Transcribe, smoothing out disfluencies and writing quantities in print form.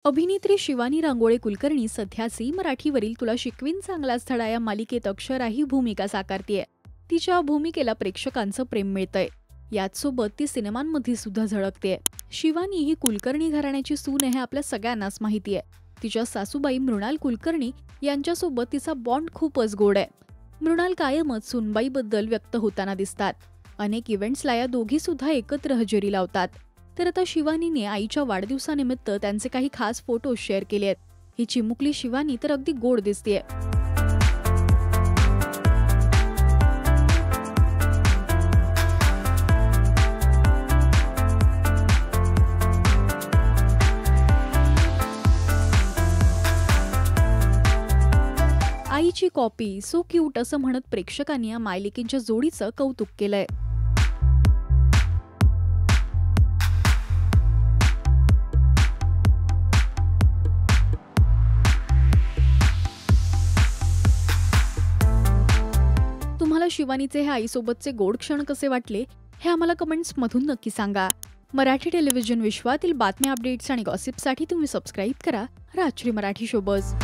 अभिनेत्री शिवानी रांगोळे कुलकर्णी सध्या झी मराठीवरील तुला शिकवीन चांगलाच धडा या मालिकेत अक्षराही भूमिका साकारतीये. तिच्या भूमिकेला प्रेक्षकांचं प्रेम मिळतंय. याचसोबत ती सिनेमांमध्ये सुद्धा झळकतेय. शिवानी ही कुलकर्णी घराण्याची सून आहे हे आपल्या सगळ्यांनाच माहिती आहे. तिच्या सासूबाई मृणाल कुलकर्णी यांच्यासोबत तिचा बॉन्ड खूपच गोड आहे. मृणाल कायमच सूनबाईबद्दल व्यक्त होताना दिसतात. अनेक इव्हेंट्सला या दोघी सुद्धा एकत्र हजेरी लावतात. तर आता शिवानीने आईच्या वाढदिवसानिमित्त त्यांचे काही खास फोटो शेअर केले आहेत. ही चिमुकली शिवानी तर अगदी गोड दिसतेय. आईची कॉपी सो क्यूट असं म्हणत प्रेक्षकांनी या मालिकेच्या जोडीचं कौतुक केलंय. तुम्हाला शिवानीचे हे आईसोबतचे गोड क्षण कसे वाटले हे आम्हाला कमेंट्समधून नक्की सांगा. मराठी टेलिव्हिजन विश्वातील बातम्या, अपडेट्स आणि गॉसिपसाठी तुम्ही सबस्क्राईब करा राजश्री मराठी शोबज.